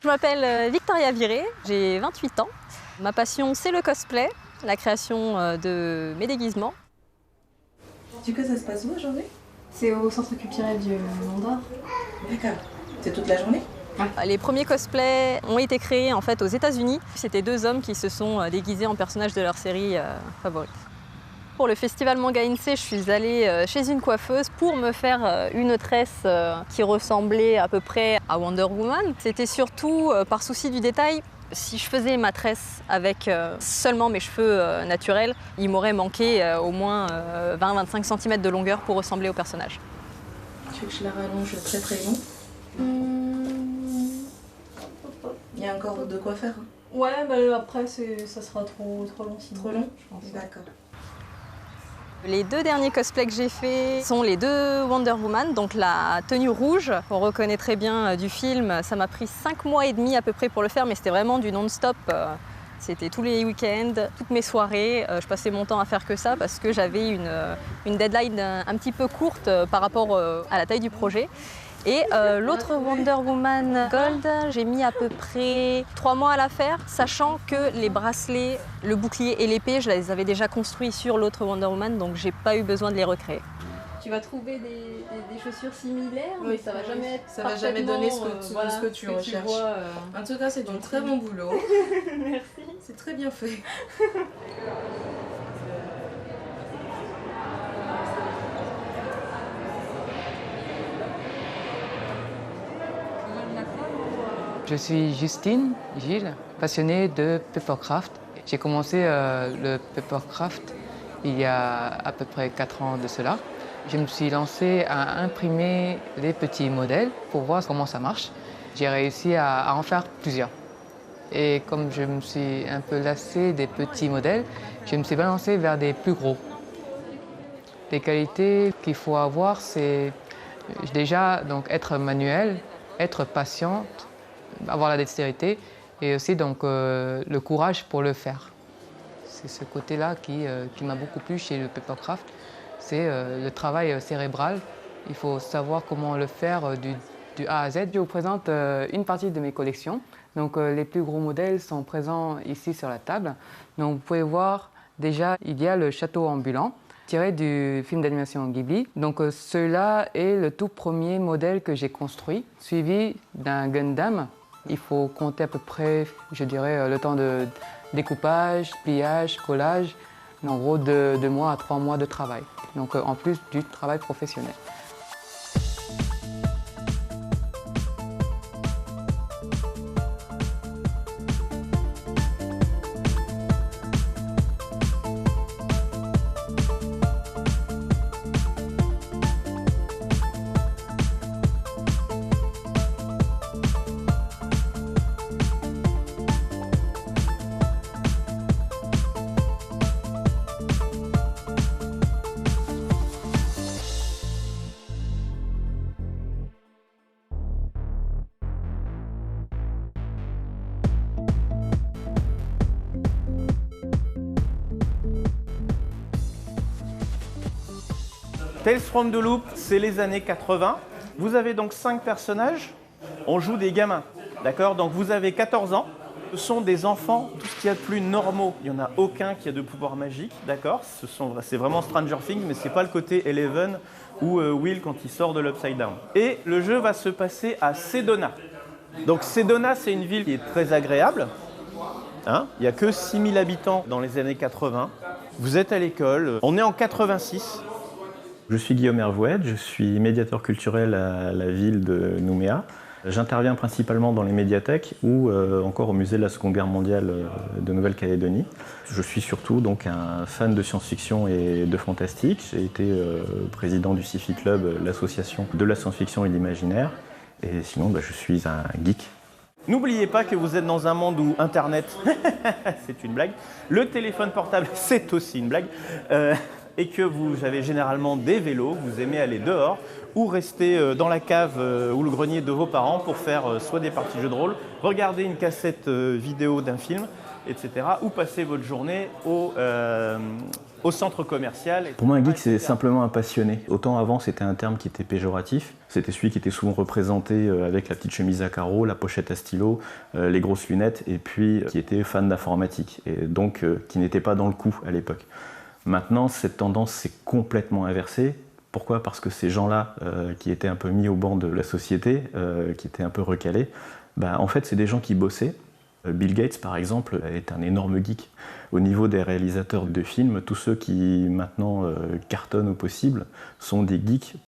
Je m'appelle Victoria Viré, j'ai 28 ans. Ma passion, c'est le cosplay, la création de mes déguisements. Du coup, ça se passe où aujourd'hui? C'est au centre culturel du Mont d'Or. D'accord. C'est toute la journée? Les premiers cosplays ont été créés en fait aux États-Unis. C'était deux hommes qui se sont déguisés en personnages de leur série favorite. Pour le festival Manga Insei, je suis allée chez une coiffeuse pour me faire une tresse qui ressemblait à peu près à Wonder Woman. C'était surtout par souci du détail. Si je faisais ma tresse avec seulement mes cheveux naturels, il m'aurait manqué au moins 20-25 cm de longueur pour ressembler au personnage. Tu veux que je la rallonge très très long? Il y a encore de quoi faire? Ouais, mais après ça sera trop long sinon. Trop long? Je pense. D'accord. Les deux derniers cosplays que j'ai faits sont les deux Wonder Woman, donc la tenue rouge, qu'on reconnaît très bien du film. Ça m'a pris 5 mois et demi à peu près pour le faire, mais c'était vraiment du non-stop. C'était tous les week-ends, toutes mes soirées. Je passais mon temps à faire que ça parce que j'avais une deadline un petit peu courte par rapport à la taille du projet. Et l'autre Wonder Woman Gold, j'ai mis à peu près 3 mois à la faire, sachant que les bracelets, le bouclier et l'épée, je les avais déjà construits sur l'autre Wonder Woman, donc j'ai pas eu besoin de les recréer. Tu vas trouver des chaussures similaires, mais ça va jamais être ça va jamais donner ce que tu recherches. En tout cas, c'est du très bon boulot. Merci. C'est très bien fait. Je suis Justine Gilles, passionnée de papercraft. J'ai commencé le papercraft il y a à peu près 4 ans de cela. Je me suis lancée à imprimer les petits modèles pour voir comment ça marche. J'ai réussi à en faire plusieurs. Et comme je me suis un peu lassée des petits modèles, je me suis balancée vers des plus gros. Les qualités qu'il faut avoir, c'est déjà donc, être manuel, être patiente, avoir la dextérité et aussi donc, le courage pour le faire. C'est ce côté-là qui m'a beaucoup plu chez le papercraft, c'est le travail cérébral. Il faut savoir comment le faire du A à Z. Je vous présente une partie de mes collections. Donc, les plus gros modèles sont présents ici sur la table. Donc, vous pouvez voir déjà, il y a le château ambulant tiré du film d'animation Ghibli. Donc, celui-là est le tout premier modèle que j'ai construit, suivi d'un Gundam. Il faut compter à peu près, je dirais, le temps de découpage, pliage, collage, en gros de 2 mois à 3 mois de travail. Donc en plus du travail professionnel. Tales from the Loop, c'est les années 80. Vous avez donc 5 personnages. On joue des gamins, d'accord? Donc vous avez 14 ans. Ce sont des enfants, tout ce qu'il y a de plus normaux. Il n'y en a aucun qui a de pouvoir magique, d'accord? C'est vraiment Stranger Things, mais ce n'est pas le côté Eleven ou Will quand il sort de l'Upside Down. Et le jeu va se passer à Sedona. Donc Sedona, c'est une ville qui est très agréable. Hein, il n'y a que 6000 habitants dans les années 80. Vous êtes à l'école. On est en 86. Je suis Guillaume Hervouet, je suis médiateur culturel à la ville de Nouméa. J'interviens principalement dans les médiathèques ou encore au musée de la Seconde Guerre mondiale de Nouvelle-Calédonie. Je suis surtout donc un fan de science-fiction et de fantastique. J'ai été président du Sci-Fi Club, l'association de la science-fiction et de l'imaginaire. Et sinon, je suis un geek. N'oubliez pas que vous êtes dans un monde où Internet, c'est une blague, le téléphone portable, c'est aussi une blague, et que vous avez généralement des vélos, vous aimez aller dehors, ou rester dans la cave ou le grenier de vos parents pour faire soit des parties de jeux de rôle, regarder une cassette vidéo d'un film, etc. ou passer votre journée au centre commercial. Pour moi, un geek, c'est simplement un passionné. Autant avant, c'était un terme qui était péjoratif. C'était celui qui était souvent représenté avec la petite chemise à carreaux, la pochette à stylo, les grosses lunettes, et puis qui était fan d'informatique, et donc qui n'était pas dans le coup à l'époque. Maintenant, cette tendance s'est complètement inversée. Pourquoi ? Parce que ces gens-là, qui étaient un peu mis au banc de la société, qui étaient un peu recalés, en fait, c'est des gens qui bossaient. Bill Gates, par exemple, est un énorme geek. Au niveau des réalisateurs de films, tous ceux qui maintenant cartonnent au possible sont des geeks